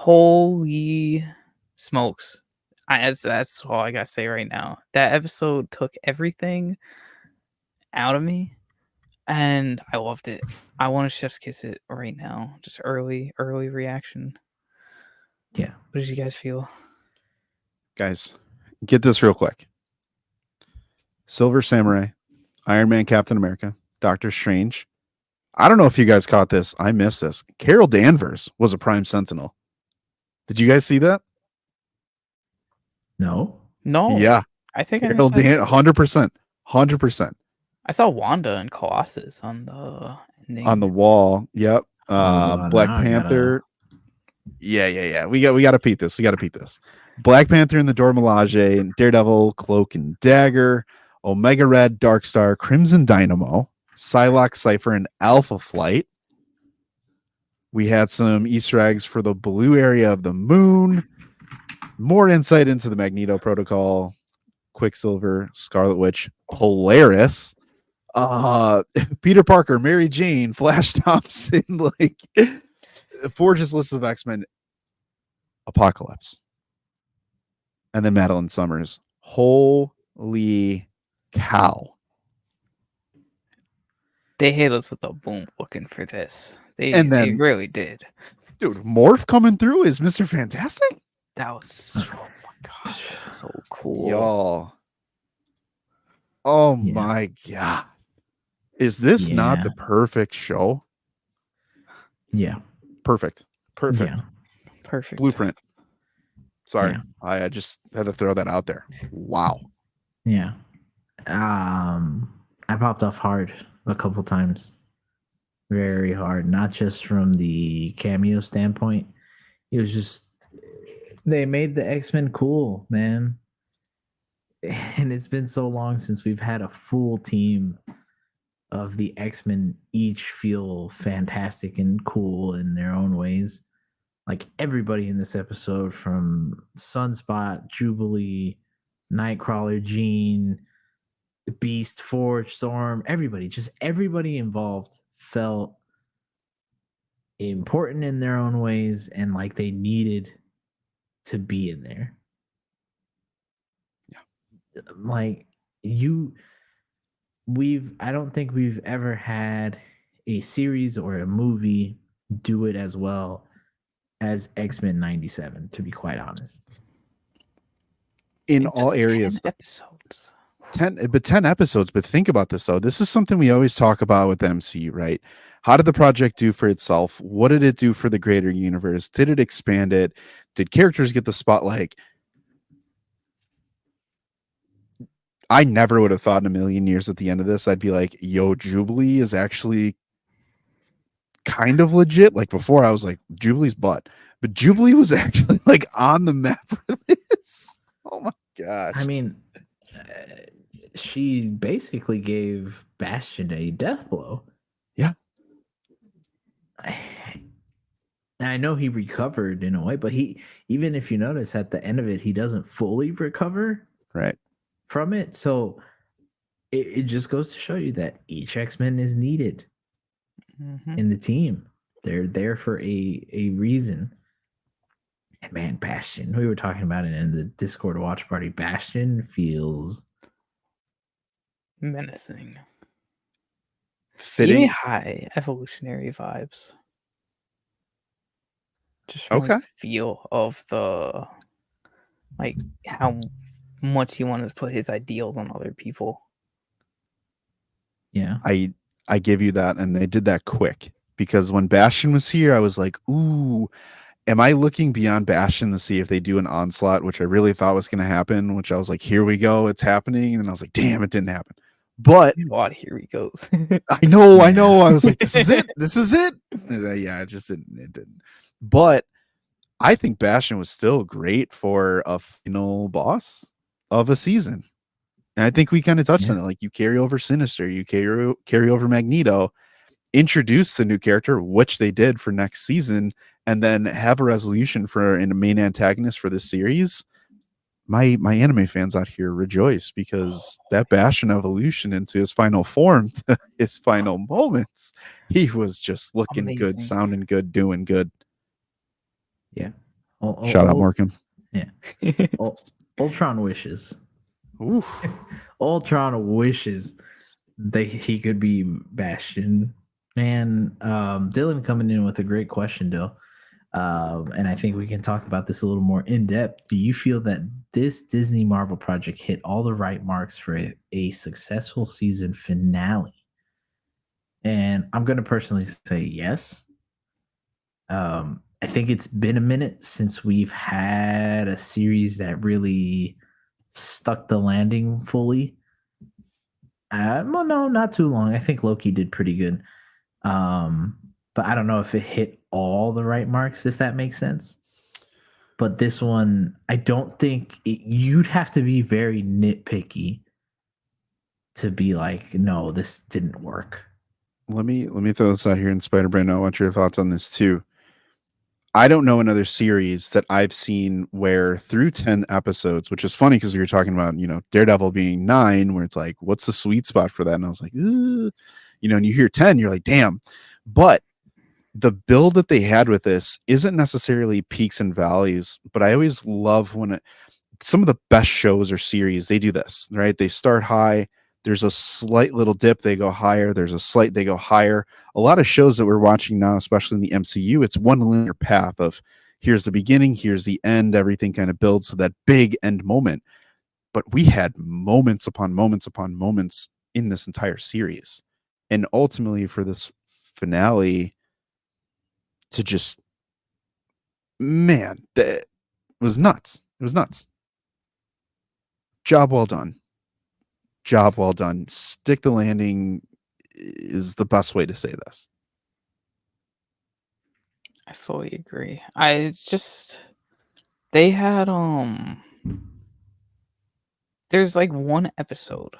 Holy smokes. That's all I gotta say right now. That episode took everything out of me and I loved it. I want to chef's kiss it right now. Just early reaction. Yeah. What did you guys feel? Guys, get this real quick. Silver Samurai, Iron Man, Captain America, Doctor Strange. I don't know if you guys caught this. I missed this. Carol Danvers was a Prime Sentinel. Did you guys see that? No. Yeah. I think Carol I missed that. 100%. 100%. I saw Wanda and Colossus on the ending. On the wall. Yep. on, Black now I Panther. Yeah. We got to peep this. Black Panther and the Dora Milaje, and Daredevil, Cloak and Dagger, Omega Red, Darkstar, Crimson Dynamo, Psylocke, Cypher, and Alpha Flight. We had some Easter eggs for the blue area of the moon. More insight into the Magneto Protocol, Quicksilver, Scarlet Witch, Polaris, Peter Parker, Mary Jane, Flash Thompson, like Forge's list of X-Men, Apocalypse, and then Madeline Summers. Holy cow. They hit us with a boom looking for this. They really did. Dude, Morph coming through is Mr. Fantastic? That was, oh my god, so cool. Y'all. Oh my god. Is this not the perfect show? Yeah. Perfect. Yeah. Perfect. Blueprint. Sorry. Yeah. I just had to throw that out there. Wow. Yeah. I popped off hard a couple times. Very hard. Not just from the cameo standpoint. It was just they made the X-Men cool, man. And it's been so long since we've had a full team of the X-Men each feel fantastic and cool in their own ways. Like everybody in this episode, from Sunspot, Jubilee, Nightcrawler, Jean, Beast, Forge, Storm, everybody involved felt important in their own ways and like they needed to be in there. Yeah. Like I don't think we've ever had a series or a movie do it as well as X-Men 97, to be quite honest. In all areas. 10 episodes. 10 episodes, but think about this though. This is something we always talk about with MCU, right? How did the project do for itself? What did it do for the greater universe? Did it expand it? Did characters get the spotlight? I never would have thought in a million years at the end of this, I'd be like, yo, Jubilee is actually kind of legit. Like before, I was like, Jubilee's butt. But Jubilee was actually like on the map for this. Oh my gosh. I mean, she basically gave Bastion a death blow. Yeah. I know he recovered in a way, but even if you notice at the end of it, he doesn't fully recover from it. So it just goes to show you that each X-Men is needed in the team. They're there for a reason. And man, Bastion, we were talking about it in the Discord watch party. Bastion feels menacing. Fitting. High evolutionary vibes. Just from the feel of the, like, how much he wanted to put his ideals on other people. Yeah. I give you that, and they did that quick, because when Bastion was here, I was like, ooh, am I looking beyond Bastion to see if they do an onslaught, which I really thought was going to happen, which I was like, here we go, it's happening. And then I was like, damn, it didn't happen. But here he goes. I know. I was like, this is it. Yeah, it just didn't. It didn't. But I think Bastion was still great for a final boss of a season. And I think we kind of touched on it. Like, you carry over Sinister, you carry over Magneto, introduce the new character, which they did for next season, and then have a resolution for a main antagonist for this series. My anime fans out here rejoice, because that Bastion evolution into his final form, to his final moments, he was just looking good, sounding good, doing good. Yeah. Shout out Morgan. Yeah. Ultron wishes. Ooh. Ultron wishes that he could be Bastion. Man, Dylan coming in with a great question, though. And I think we can talk about this a little more in depth. Do you feel that this Disney Marvel project hit all the right marks for a successful season finale? And I'm going to personally say yes. I think it's been a minute since we've had a series that really stuck the landing fully. Well, no, not too long. I think Loki did pretty good. But I don't know if it hit all the right marks, if that makes sense. But this one, I don't think you'd have to be very nitpicky to be like, no, this didn't work. Let me throw this out here in Spider Brain. I want your thoughts on this too. I don't know another series that I've seen where through 10 episodes, which is funny because we were talking about, Daredevil being 9, where it's like, what's the sweet spot for that? And I was like, and you hear 10, you're like, damn. But the build that they had with this isn't necessarily peaks and valleys, but I always love when some of the best shows or series, they do this, right? They start high. There's a slight little dip. They go higher. There's a slight, they go higher. A lot of shows that we're watching now, especially in the MCU, it's one linear path of here's the beginning, here's the end. Everything kind of builds to that big end moment. But we had moments upon moments upon moments in this entire series. And ultimately for this finale to just, man, that was nuts. It was nuts. Job well done. Job well done. Stick the landing is the best way to say this. I fully agree. It's just they had there's like one episode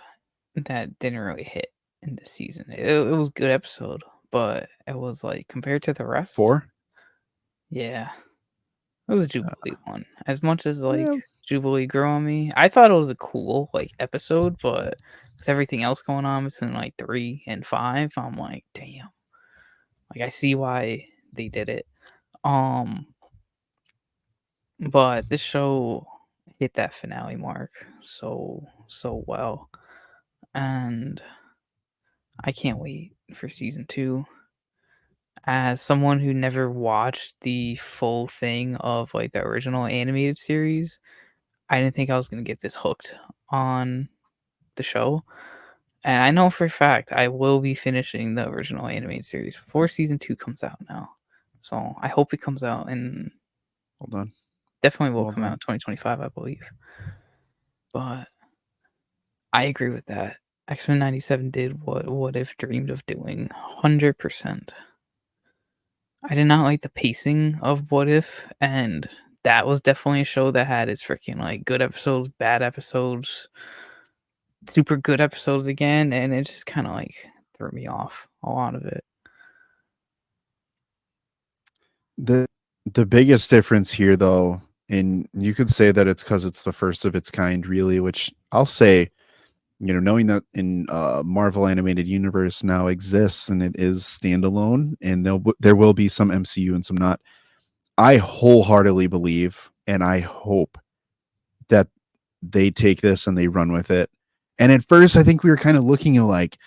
that didn't really hit in the season. It was a good episode, but it was like compared to the rest. 4? Yeah. It was a Jubilee one. As much as like Yeah. Jubilee grew on me, I thought it was a cool like episode, but with everything else going on between like 3 and 5, I'm like, damn. Like I see why they did it. But this show hit that finale mark so well. And I can't wait for season 2. As someone who never watched the full thing of like the original animated series, I didn't think I was going to get this hooked on the show. And I know for a fact I will be finishing the original animated series before season 2 comes out now. So I hope it comes out in. Hold on. Definitely will come out in 2025, I believe. But I agree with that. X-Men 97 did what If dreamed of doing 100%. I did not like the pacing of What If, and that was definitely a show that had its freaking like good episodes, bad episodes, super good episodes again, and it just kind of like threw me off a lot of it. The biggest difference here, though, and you could say that it's because it's the first of its kind, really, which I'll say, knowing that in Marvel Animated Universe now exists and it is standalone, and there will be some MCU and some not. I wholeheartedly believe, and I hope that they take this and they run with it. And at first, I think we were kind of looking at like,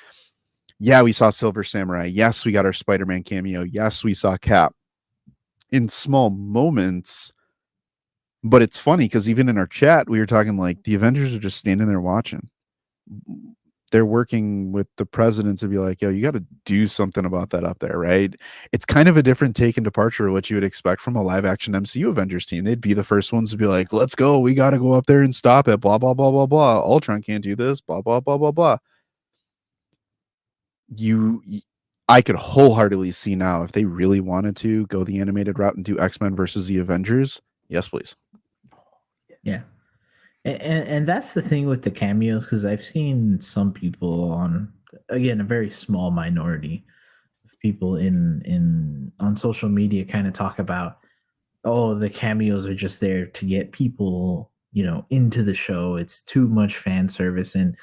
yeah, we saw Silver Samurai. Yes, we got our Spider-Man cameo. Yes, we saw Cap in small moments. But it's funny because even in our chat, we were talking like the Avengers are just standing there watching. They're working with the president to be like, yo, you got to do something about that up there, right? It's kind of a different take and departure of what you would expect from a live action MCU Avengers team. They'd be the first ones to be like, let's go. We got to go up there and stop it. Blah, blah, blah, blah, blah. Ultron can't do this. Blah, blah, blah, blah, blah. I could wholeheartedly see now if they really wanted to go the animated route and do X-Men versus the Avengers. Yes, please. Yeah. And that's the thing with the cameos, because I've seen some people on, again, a very small minority of people on social media kind of talk about, oh, the cameos are just there to get people, into the show. It's too much fan service, and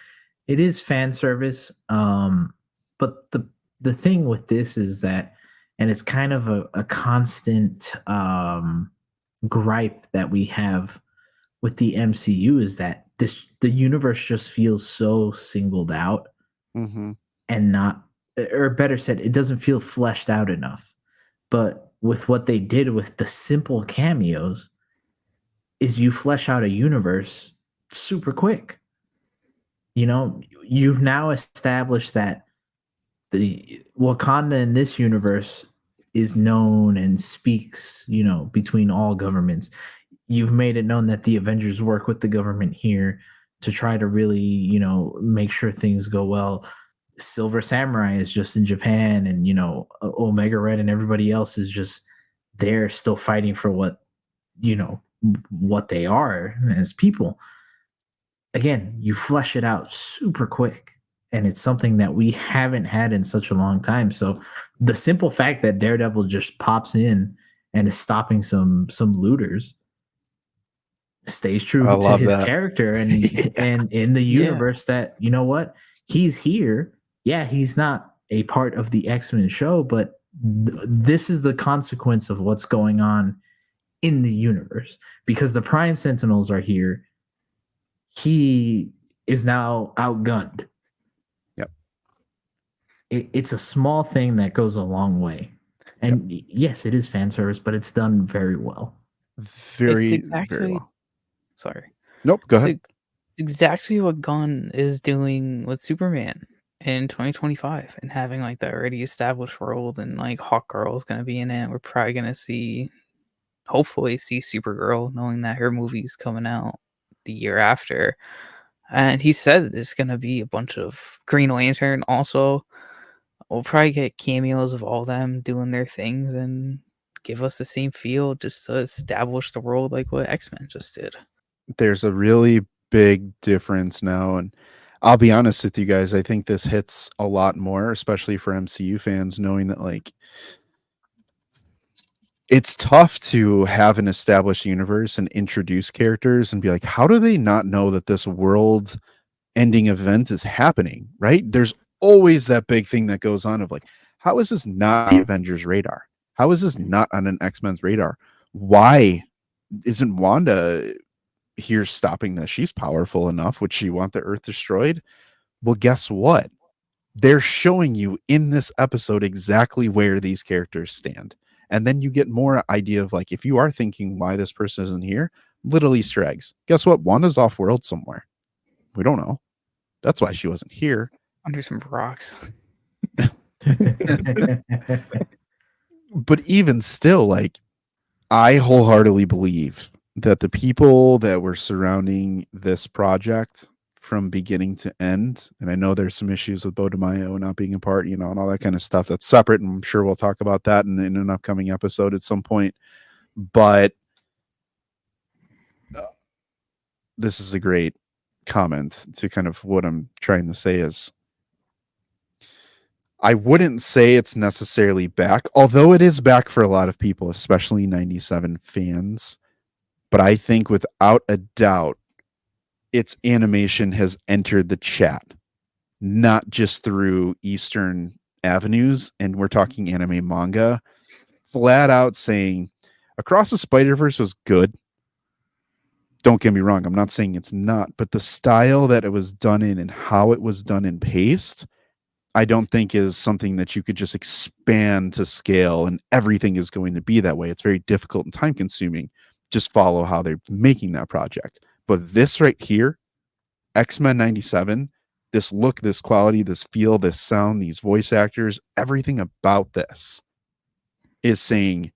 it is fan service. But the thing with this is that, and it's kind of a constant gripe that we have with the MCU is that the universe just feels so singled out Mm-hmm. and not, or better said, it doesn't feel fleshed out enough. But with what they did with the simple cameos, is you flesh out a universe super quick. You know, you've now established that the Wakanda in this universe is known and speaks, you know, between all governments. You've made it known that the Avengers work with the government here to try to really, you know, make sure things go well. Silver Samurai is just in Japan, and you know, Omega Red and everybody else is just there, still fighting for what, you know, what they are as people. Again, you flesh it out super quick, and it's something that we haven't had in such a long time. So the simple fact that Daredevil just pops in and is stopping some looters stays I true to love his that. character, and Yeah. and in the Yeah. universe that, you know what, he's here. Yeah, he's not a part of the X-Men show, but this is the consequence of what's going on in the universe, because the Prime Sentinels are here. He is now outgunned. Yep. It's a small thing that goes a long way. And yes, it is fan service, but it's done very well. Very, It's very exactly well. sorry. Nope. Go It's, ahead. it's exactly what Gunn is doing with Superman in 2025 and having like the already established world, and like Hawkgirl is gonna be in it. We're probably gonna hopefully see Supergirl, knowing that her movie's coming out the year after. And he said there's gonna be a bunch of Green Lantern also. We'll probably get cameos of all them doing their things and give us the same feel, just to establish the world like what X-Men just did. There's a really big difference now, and I'll be honest with you guys, I think this hits a lot more, especially for MCU fans, knowing that like it's tough to have an established universe and introduce characters and be like, how do they not know that this world ending event is happening? Right? There's always that big thing that goes on of like, how is this not the Avengers radar? How is this not on an X-Men's radar? Why isn't Wanda here stopping this? She's powerful enough. Would she want the Earth destroyed? Well, guess what? They're showing you in this episode exactly where these characters stand. And then you get more idea of like, if you are thinking why this person isn't here, little Easter eggs. Guess what? Wanda's off world somewhere. We don't know. That's why she wasn't here. Under some rocks. But even still, like, I wholeheartedly believe that the people that were surrounding this project from beginning to end, and I know there's some issues with Bo DeMaio not being a part, you know, and all that kind of stuff that's separate, and I'm sure we'll talk about that in an upcoming episode at some point. But this is a great comment to kind of what I'm trying to say is I wouldn't say it's necessarily back, although it is back for a lot of people, especially 97 fans. But I think without a doubt, its animation has entered the chat, not just through Eastern avenues. And we're talking anime manga, flat out saying Across the Spider-Verse was good. Don't get me wrong. I'm not saying it's not, but the style that it was done in and how it was done and paced, I don't think is something that you could just expand to scale and everything is going to be that way. It's very difficult and time consuming. Just follow how they're making that project. But this right here, X-Men 97, this look, this quality, this feel, this sound, these voice actors, everything about this is saying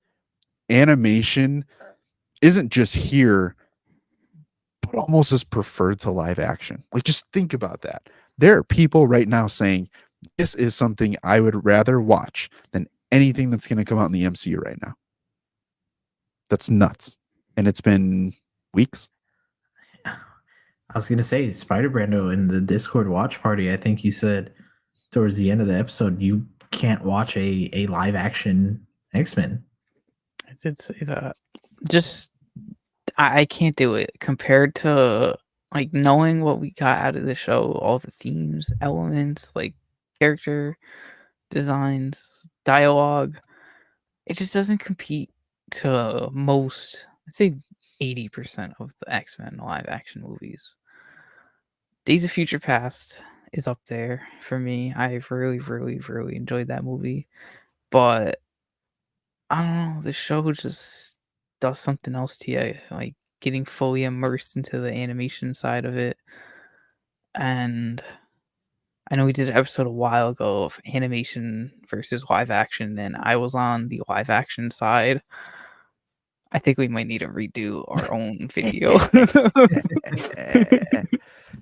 animation isn't just here, but almost as preferred to live action. Like, just think about that. There are people right now saying, this is something I would rather watch than anything that's going to come out in the MCU right now. That's nuts. And it's been weeks. I was gonna say, Spider Brando in the Discord watch party, I think you said towards the end of the episode you can't watch a live action X-Men. I did say that. Just I can't do it compared to like knowing what we got out of the show, all the themes, elements, like character designs, dialogue. It just doesn't compete to most I'd say 80% of the X-Men live action movies. Days of Future Past is up there for me. I really, really, really enjoyed that movie. But I don't know, the show just does something else to you, like getting fully immersed into the animation side of it. And I know we did an episode a while ago of animation versus live action, and I was on the live action side. I think we might need to redo our own video.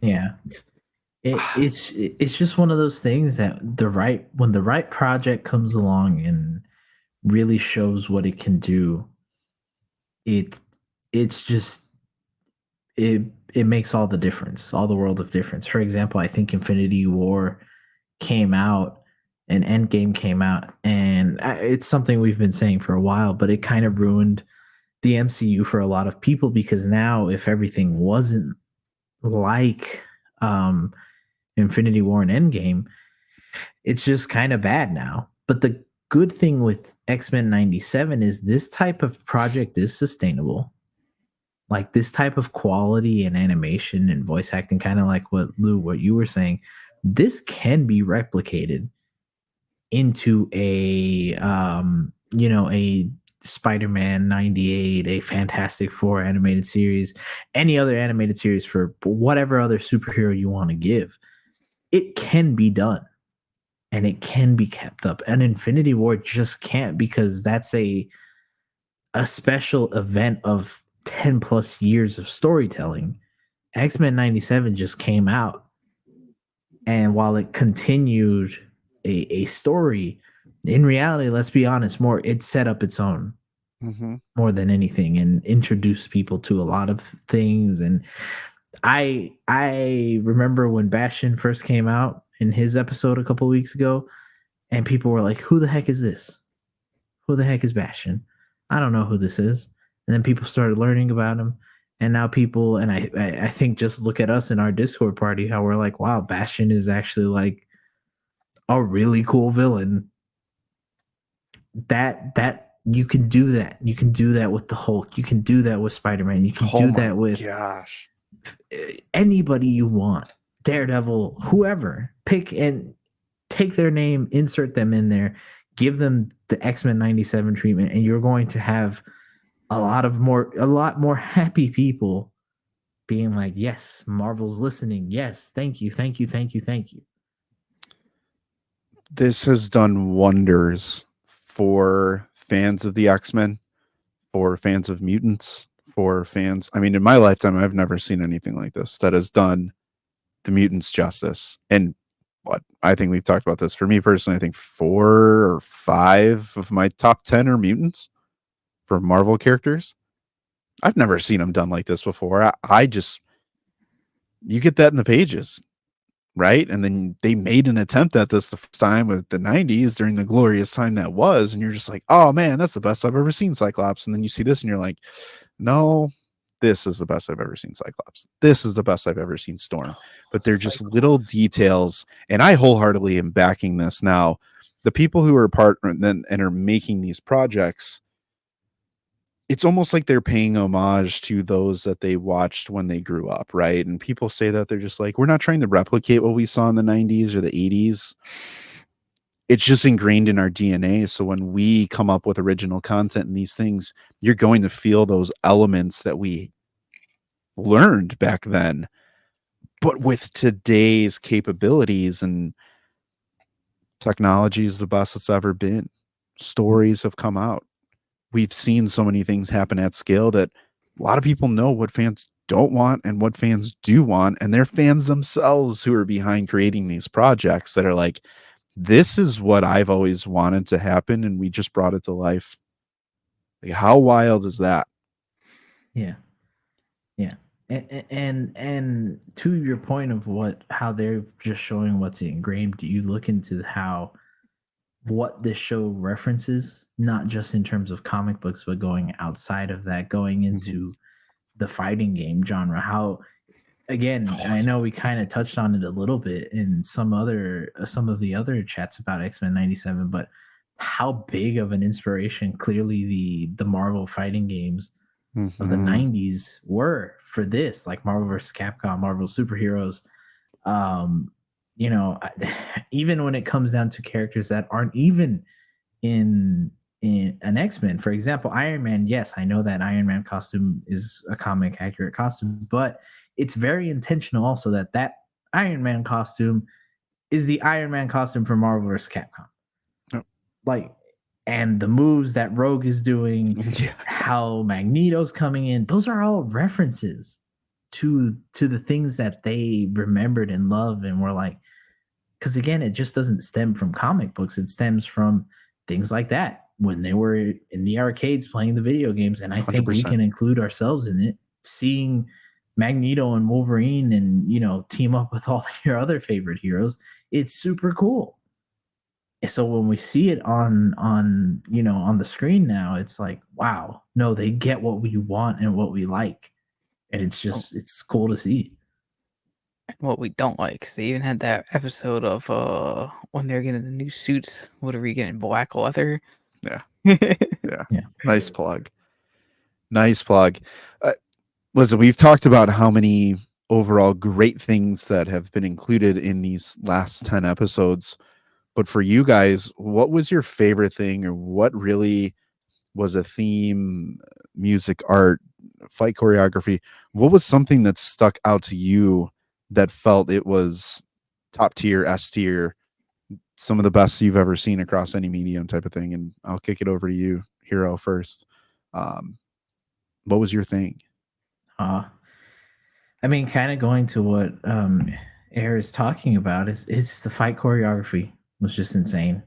Yeah. It's just one of those things that when the right project comes along and really shows what it can do, it it's just it makes all the difference, all the world of difference. For example, I think Infinity War came out and Endgame came out, and it's something we've been saying for a while, but it kind of ruined the MCU for a lot of people because now if everything wasn't like Infinity War and Endgame, it's just kind of bad now. But the good thing with X-Men 97 is this type of project is sustainable. Like this type of quality and animation and voice acting, kind of like what you were saying, this can be replicated into a a Spider-Man 98, a Fantastic Four animated series, any other animated series for whatever other superhero you want to give. It can be done and it can be kept up. And Infinity War just can't because that's a special event of 10 plus years of storytelling. X-Men 97 just came out. And while it continued a story, in reality, let's be honest, it set up its own more than anything and introduced people to a lot of things. And I remember when Bastion first came out in his episode a couple weeks ago, and people were like, "Who the heck is this? Who the heck is Bastion? I don't know who this is." And then people started learning about him, and now people, and I think just look at us in our Discord party, how we're like, "Wow, Bastion is actually like a really cool villain." That you can do that. You can do that with the Hulk. You can do that with Spider-Man. You can do that with gosh, anybody you want. Daredevil, whoever. Pick and take their name, insert them in there, give them the X-Men 97 treatment, and you're going to have a lot more happy people being like, yes, Marvel's listening. Yes, thank you, thank you, thank you, thank you. This has done wonders for fans of the X-Men, for fans of mutants, for fans. I mean, in my lifetime, I've never seen anything like this that has done the mutants justice. And what I think we've talked about this. For me personally, I think 4 or 5 of my top 10 are mutants for Marvel characters. I've never seen them done like this before. I just, you get that in the pages, right? And then they made an attempt at this the first time with the 90s during the glorious time that was. And you're just like, oh man, that's the best I've ever seen Cyclops. And then you see this and you're like, no, this is the best I've ever seen Cyclops. This is the best I've ever seen Storm. But they're just little details. And I wholeheartedly am backing this now. The people who are part and are making these projects, it's almost like they're paying homage to those that they watched when they grew up, right? And people say that they're just like, we're not trying to replicate what we saw in the 90s or the 80s. It's just ingrained in our DNA. So when we come up with original content and these things, you're going to feel those elements that we learned back then. But with today's capabilities and technology is the best it's ever been. Stories have come out. We've seen so many things happen at scale that a lot of people know what fans don't want and what fans do want. And they're fans themselves who are behind creating these projects that are like, this is what I've always wanted to happen. And we just brought it to life. Like, how wild is that? Yeah. Yeah. And to your point of how they're just showing what's ingrained, you look into how what this show references, not just in terms of comic books, but going outside of that, going into the fighting game genre. How, again, I know we kind of touched on it a little bit in some of the other chats about X-Men 97, but how big of an inspiration clearly the Marvel fighting games of the Mhm. 90s were for this, like Marvel vs. Capcom, Marvel superheroes. You know, even when it comes down to characters that aren't even in an X-Men, for example, Iron Man. Yes, I know that Iron Man costume is a comic accurate costume, but it's very intentional also that Iron Man costume is the Iron Man costume from Marvel vs. Capcom. Yep. Like, and the moves that Rogue is doing, Yeah. how Magneto's coming in, those are all references to the things that they remembered and loved and were like, because again, it just doesn't stem from comic books. It stems from things like that when they were in the arcades playing the video games. And I think we 100%. can include ourselves in it. Seeing Magneto and Wolverine and, you know, team up with all your other favorite heroes, it's super cool. So when we see it on you know, on the screen now, it's like, wow, no, they get what we want and what we like. And it's Oh, just, it's cool to see. and what we don't like, 'cause they even had that episode of when they're getting the new suits. What are we getting? Black leather. Yeah. Yeah. Yeah. Yeah. Nice plug. Nice plug. Listen, we've talked about how many overall great things that have been included in these last 10 episodes. But for you guys, what was your favorite thing, or what really was a theme, music, art, fight choreography? What was something that stuck out to you that felt it was top tier, S tier, some of the best you've ever seen across any medium type of thing? And I'll kick it over to you, Hero, first. Um, what was your thing? I mean, kind of going to what Air is talking about is it's the fight choreography was just insane.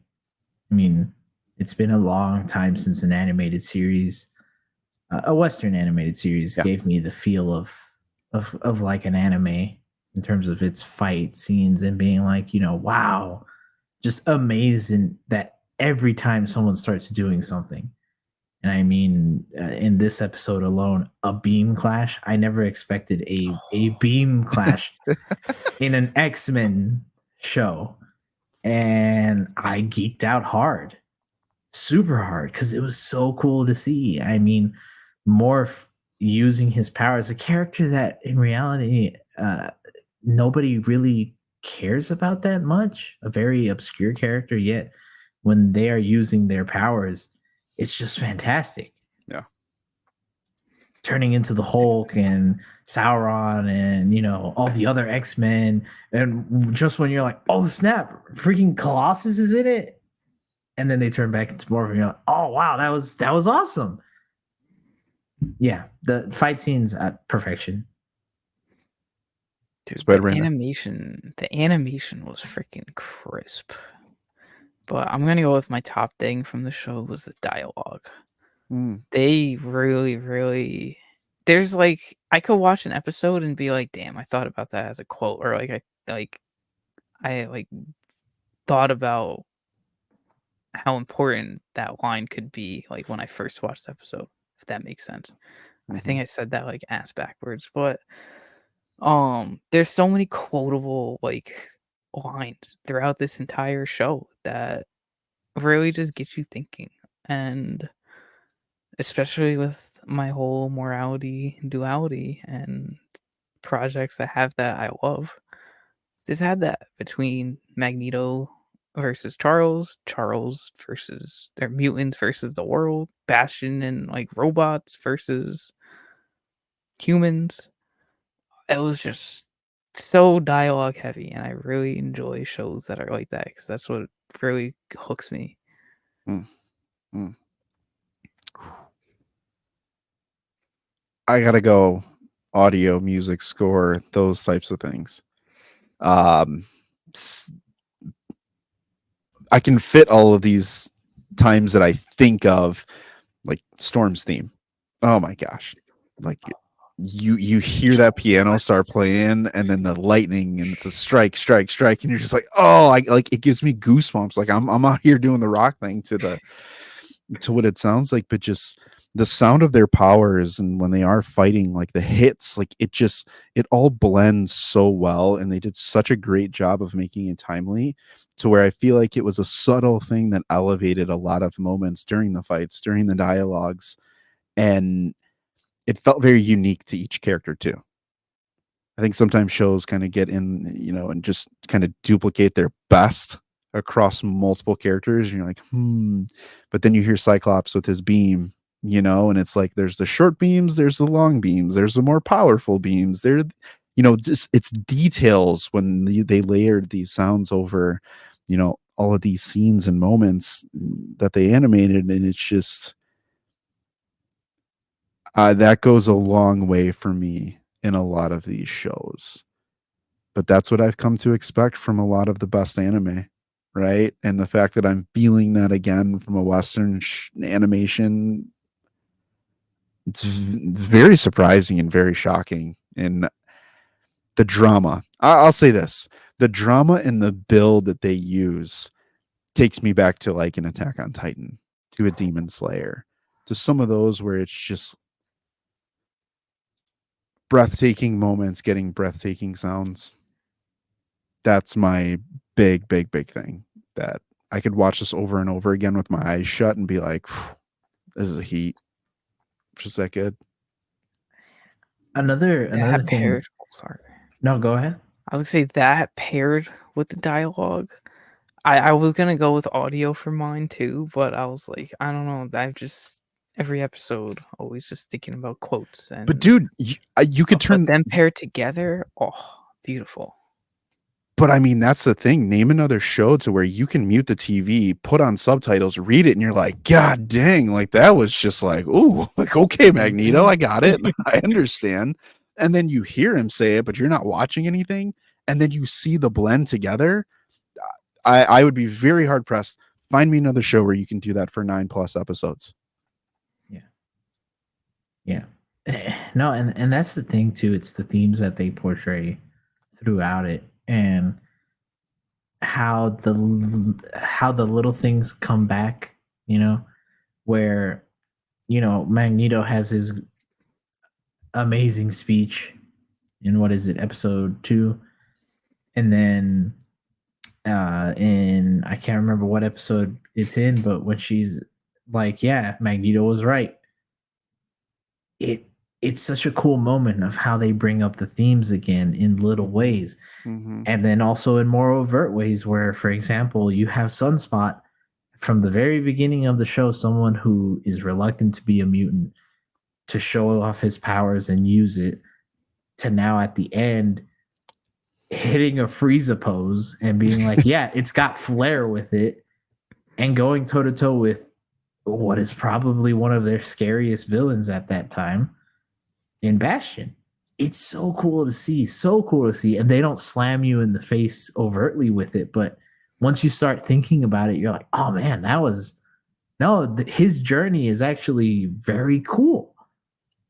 I mean, it's been a long time since an animated series, a Western animated series, Yeah. gave me the feel of like an anime in terms of its fight scenes and being like, you know, wow, just amazing that every time someone starts doing something. And I mean, in this episode alone, a beam clash. I never expected a beam clash in an X-Men show, and I geeked out hard, super hard, because it was so cool to see. I mean, Morph using his powers, a character that in reality nobody really cares about that much, a very obscure character, yet when they are using their powers, it's just fantastic. Yeah. Turning into the Hulk and Sauron and, you know, all the other X-Men. And just when you're like, oh snap, freaking Colossus is in it. And then they turn back into Morph and you're like, oh wow, that was awesome. Yeah, the fight scenes at perfection. Dude, Spread the right now. animation was freaking crisp. But I'm gonna go with my top thing from the show was the dialogue. Mm. They really there's like I could watch an episode and be like, damn, I thought about that as a quote, or I thought about how important that line could be, like when I first watched the episode, if that makes sense. I think I said that like ass backwards, but there's so many quotable like lines throughout this entire show that really just get you thinking. And especially with my whole morality duality and projects that have that I love. This had that between Magneto versus Charles, Charles versus their mutants versus the world, Bastion and like robots versus humans. It was just so dialogue heavy, and I really enjoy shows that are like that because that's what really hooks me. Mm. Mm. I gotta go audio, music, score, those types of things. s- I can fit all of these times that I think of, like Storm's theme. Oh my gosh. Like you hear that piano start playing and then the lightning and it's a strike, strike, strike, and you're just like, oh, I like it gives me goosebumps. Like I'm out here doing the rock thing to what it sounds like, but just the sound of their powers and when they are fighting, like the hits, like it all blends so well, and they did such a great job of making it timely to where I feel like it was a subtle thing that elevated a lot of moments during the fights, during the dialogues, and it felt very unique to each character too. I think sometimes shows kind of get in, and just kind of duplicate their best across multiple characters. And you're like, But then you hear Cyclops with his beam, and it's like there's the short beams, there's the long beams, there's the more powerful beams. Just it's details when they layered these sounds over, all of these scenes and moments that they animated, and it's just that goes a long way for me in a lot of these shows. But that's what I've come to expect from a lot of the best anime, right? And the fact that I'm feeling that again from a Western animation, it's very surprising and very shocking. And the drama, I'll say this, the drama and the build that they use takes me back to like an Attack on Titan, to a Demon Slayer, to some of those where it's just breathtaking moments getting breathtaking sounds. That's my big thing, that I could watch this over and over again with my eyes shut and be like, this is a heat. Just that good. Another That thing. paired. Oh, sorry. No, go ahead. I was gonna say that paired with the dialogue. I was gonna go with audio for mine too, but I was like, I don't know. I've just every episode always just thinking about quotes and. But dude, you could turn them paired together. Oh, beautiful. But I mean, that's the thing. Name another show to where you can mute the TV, put on subtitles, read it, and you're like, God dang, like that was just like, ooh, like, okay, Magneto, I got it. I understand. And then you hear him say it, but you're not watching anything. And then you see the blend together. I would be very hard pressed. Find me another show where you can do that for 9+ episodes. Yeah. No, and that's the thing too. It's the themes that they portray throughout it, and how the little things come back, where Magneto has his amazing speech in, what is it, episode 2, and then in, I can't remember what episode it's in, but when she's like, yeah, Magneto was right, it's such a cool moment of how they bring up the themes again in little ways. Mm-hmm. And then also in more overt ways, where, for example, you have Sunspot from the very beginning of the show, someone who is reluctant to be a mutant, to show off his powers and use it, to now at the end hitting a Frieza pose and being like, yeah, it's got flair with it, and going toe to toe with what is probably one of their scariest villains at that time in Bastion. It's so cool to see. And they don't slam you in the face overtly with it, but once you start thinking about it, you're like, oh man, his journey is actually very cool.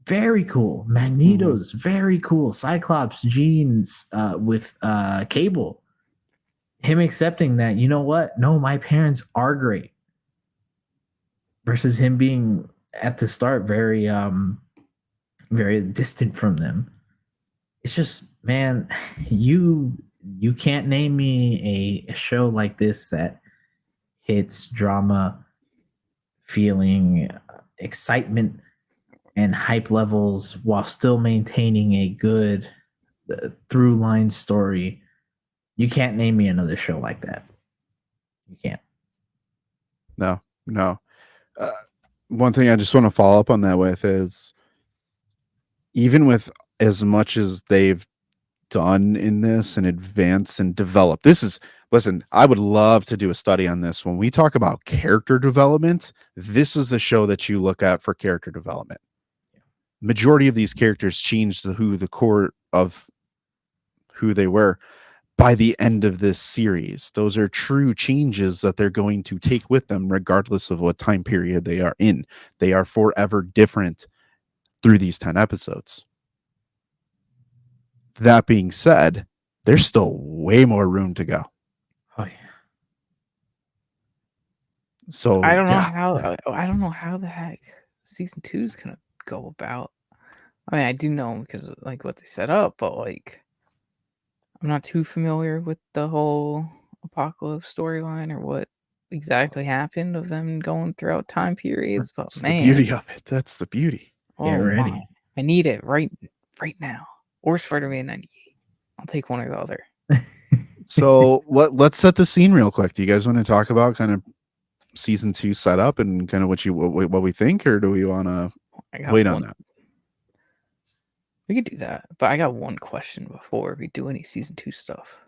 Very cool. Magneto's very cool. Cyclops, Jean's with Cable. Him accepting that, you know what? No, my parents are great. Versus him being at the start very very distant from them. It's just, man, you can't name me a show like this that hits drama, feeling, excitement, and hype levels while still maintaining a good through line story. You can't name me another show like that. You can't. No. One thing I just want to follow up on that with is, even with as much as they've done in this and advanced and developed, listen, I would love to do a study on this. When we talk about character development, this is a show that you look at for character development. Majority of these characters changed the core of who they were by the end of this series. Those are true changes that they're going to take with them, regardless of what time period they are in. They are forever different through these 10 episodes. That being said, there's still way more room to go. Oh yeah. So I don't know how the heck season 2 is gonna go about. I mean, I do know because like what they set up, but like I'm not too familiar with the whole Apocalypse storyline or what exactly happened of them going throughout time periods. But that's man, the beauty of it. That's the beauty. Get ready. I need it right now. Or Spider-Man 98. I'll take one or the other. So let's set the scene real quick. Do you guys want to talk about kind of season 2 setup and kind of what we think, or do we want to I got wait one. on that? We could do that, but I got one question before we do any season 2 stuff.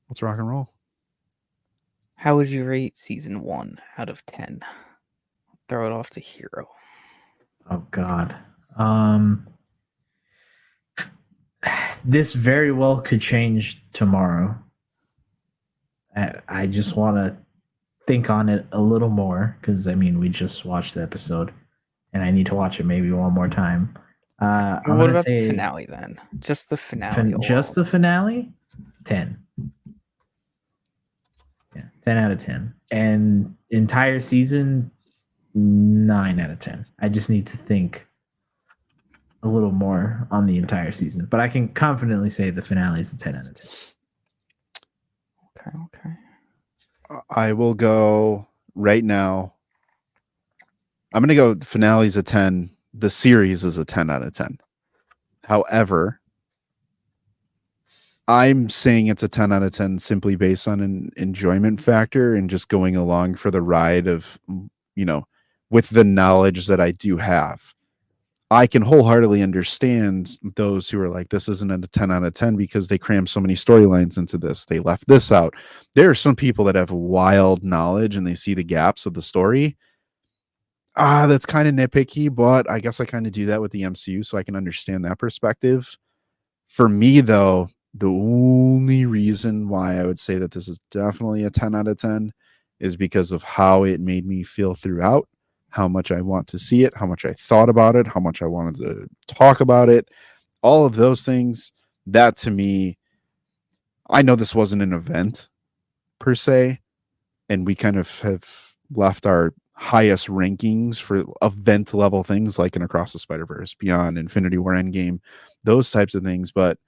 Let's rock and roll. How would you rate season 1 out of 10? Throw it off to Hero. Oh God. This very well could change tomorrow. I just want to think on it a little more because I mean we just watched the episode, and I need to watch it maybe one more time. I'm What gonna about say the finale then? Just the finale. just the finale, 10. Yeah, 10 out of 10. And entire season, 9 out of 10. I just need to think a little more on the entire season, but I can confidently say the finale is a 10 out of 10. Okay. I will go right now. I'm going to go the finale's a 10. The series is a 10 out of 10. However, I'm saying it's a 10 out of 10 simply based on an enjoyment factor and just going along for the ride of, with the knowledge that I do have. I can wholeheartedly understand those who are like, this isn't a 10 out of 10 because they cram so many storylines into this. They left this out. There are some people that have wild knowledge and they see the gaps of the story. That's kind of nitpicky, but I guess I kind of do that with the MCU, so I can understand that perspective. For me, though, the only reason why I would say that this is definitely a 10 out of 10 is because of how it made me feel throughout, how much I want to see it, how much I thought about it, how much I wanted to talk about it, all of those things. That to me, I know this wasn't an event per se, and we kind of have left our highest rankings for event level things like in Across the Spider-Verse, Beyond, Infinity War, Endgame, those types of things. But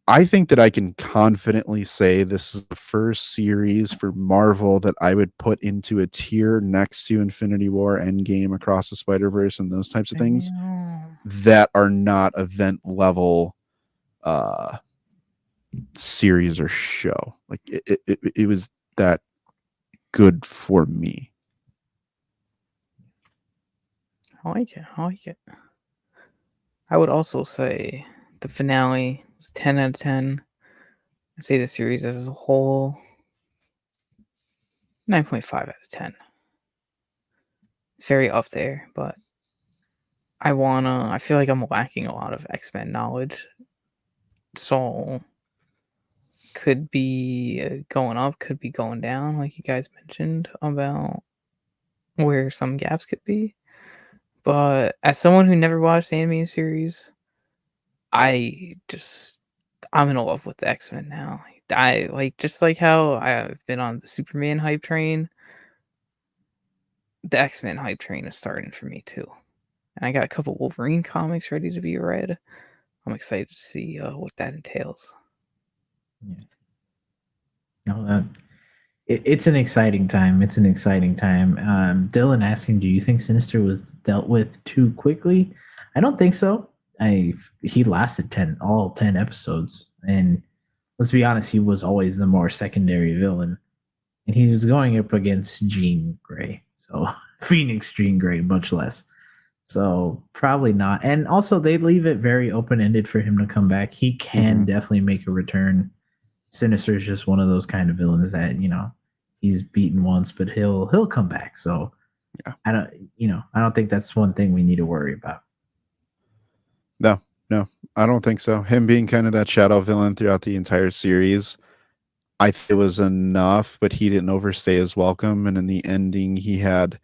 I think that I can confidently say this is the first series for Marvel that I would put into a tier next to Infinity War, Endgame, Across the Spider-Verse, and those types of things that are not event level series or show. Like it was that good for me. I like it. I would also say the finale is 10 out of 10. I'd say the series as a whole, 9.5 out of 10. Very up there, but I feel like I'm lacking a lot of X-Men knowledge. So could be going up, could be going down, like you guys mentioned about where some gaps could be. But as someone who never watched the animated series, I'm in love with the X-Men now. I like just like how I've been on the Superman hype train. The X-Men hype train is starting for me too. And I got a couple Wolverine comics ready to be read. I'm excited to see what that entails. Yeah. No, it's an exciting time. It's an exciting time. Dylan asking, do you think Sinister was dealt with too quickly? I don't think so. He lasted all 10 episodes, and let's be honest, he was always the more secondary villain, and he was going up against Jean Grey, so Phoenix Jean Grey, much less. So probably not. And also, they leave it very open ended for him to come back. He can definitely make a return. Sinister is just one of those kind of villains that he's beaten once, but he'll come back. So yeah. I don't think that's one thing we need to worry about. No, I don't think so. Him being kind of that shadow villain throughout the entire series, I think it was enough, but he didn't overstay his welcome. And in the ending, he had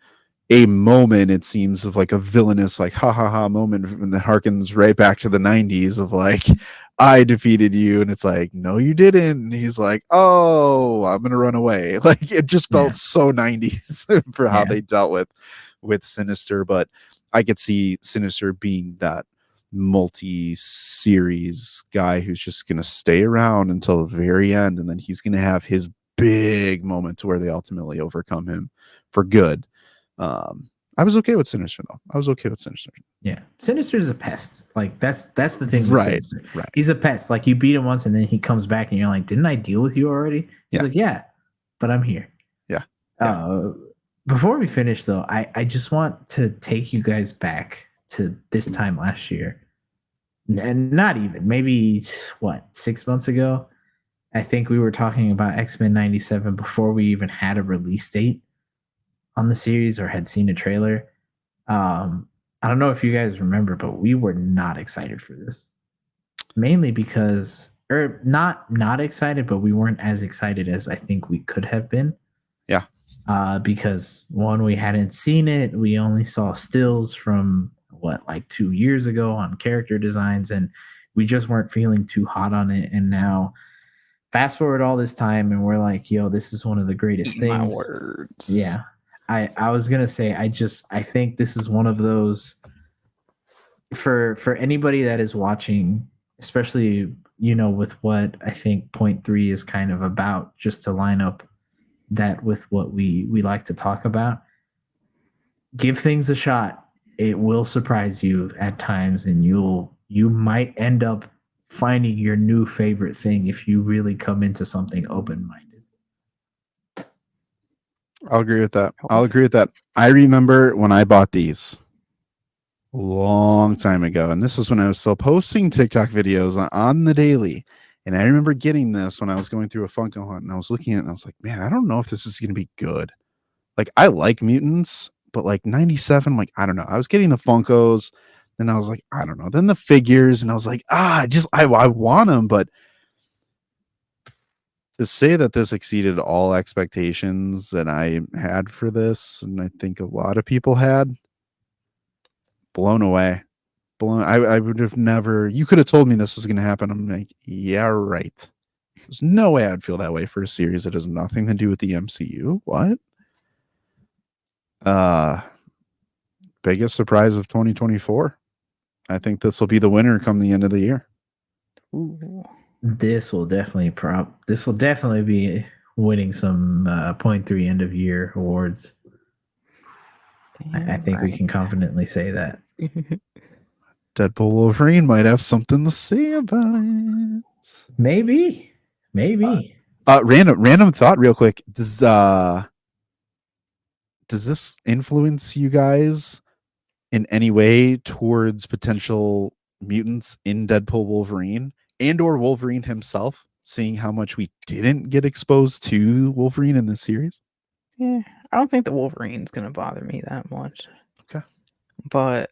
a moment, it seems, of like a villainous, like, ha ha ha moment, and that harkens right back to the 90s of like, I defeated you. And it's like, no, you didn't. And he's like, oh, I'm going to run away. Like, it just felt so 90s for how they dealt with Sinister. But I could see Sinister being that multi-series guy who's just going to stay around until the very end. And then he's going to have his big moment to where they ultimately overcome him for good. I was okay with Sinister though. I was okay with Sinister. Yeah, Sinister's a pest. Like that's the thing with Right, Sinister. right. He's a pest. Like you beat him once, and then he comes back, and you're like, "Didn't I deal with you already?" He's Yeah. like, "Yeah, but I'm here." Yeah. Before we finish, though, I just want to take you guys back to this time last year, and not even maybe what 6 months ago. I think we were talking about X-Men '97 before we even had a release date on the series or had seen a trailer. I don't know if you guys remember, but we were not excited for this. Mainly because, or not excited, but we weren't as excited as I think we could have been. Yeah. Because one, we hadn't seen it. We only saw stills from like 2 years ago on character designs, and we just weren't feeling too hot on it. And now, fast forward all this time, and we're like, "Yo, this is one of the greatest Eat my things." words. Yeah, I was gonna say, I think this is one of those for anybody that is watching, especially with what I think point 3 is kind of about, just to line up that with what we like to talk about. Give things a shot. It will surprise you at times, and you might end up finding your new favorite thing if you really come into something open-minded. I'll agree with that. I remember when I bought these a long time ago, and this is when I was still posting TikTok videos on the daily. And I remember getting this when I was going through a Funko hunt, and I was looking at it, and I was like, man, I don't know if this is going to be good. Like, I like mutants, but like 97, like, I don't know. I was getting the Funkos, and I was like, I don't know. Then the figures, and I was like, I want them, but to say that this exceeded all expectations that I had for this, and I think a lot of people had, blown away. I would have never, you could have told me this was going to happen. I'm like, yeah, right. There's no way I'd feel that way for a series that has nothing to do with the MCU. What? Biggest surprise of 2024. I think this will be the winner come the end of the year. Ooh. This will definitely be winning some point 3 end of year awards. I think we can confidently say that. Deadpool Wolverine might have something to say about it. Maybe. Random thought real quick. Does this influence you guys in any way towards potential mutants in Deadpool Wolverine and or Wolverine himself, seeing how much we didn't get exposed to Wolverine in this series? Yeah, I don't think the Wolverine's gonna bother me that much. Okay. But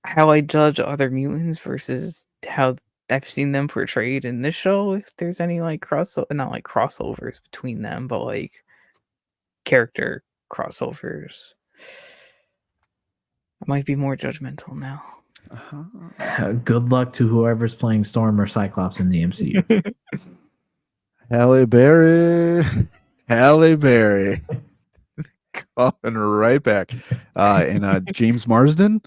how I judge other mutants versus how I've seen them portrayed in this show, if there's any like not like crossovers between them, but like character crossovers, I might be more judgmental now. Good luck to whoever's playing Storm or Cyclops in the MCU. Halle Berry. Coming right back. And James Marsden.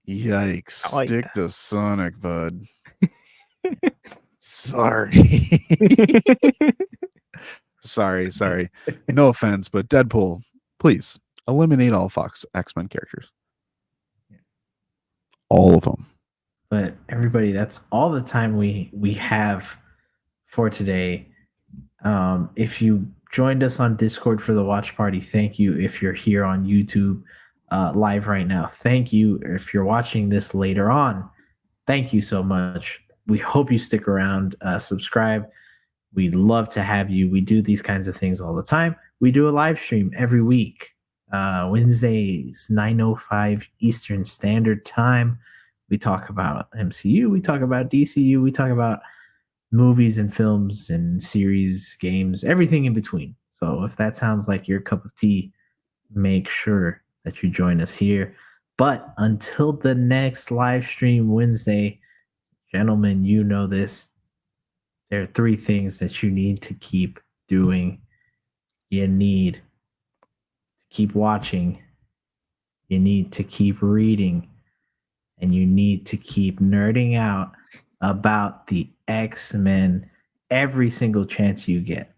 Yikes. Like Stick that. to Sonic, bud. Sorry. Sorry. No offense, but Deadpool, please eliminate all Fox X-Men characters. All of them. But everybody, that's all the time we have for today. If you joined us on Discord for the watch party, thank you. If you're here on YouTube live right now, thank you. If you're watching this later on, thank you so much. We hope you stick around, subscribe. We'd love to have you. We do these kinds of things all the time. We do a live stream every week, Wednesdays, 9:05 Eastern Standard Time. We talk about MCU, we talk about DCU, we talk about movies and films and series, games, everything in between. So if that sounds like your cup of tea, make sure that you join us here. But until the next live stream Wednesday, gentlemen, you know this. There are 3 things that you need to keep doing. You need to keep watching. You need to keep reading. And you need to keep nerding out about the X-Men every single chance you get.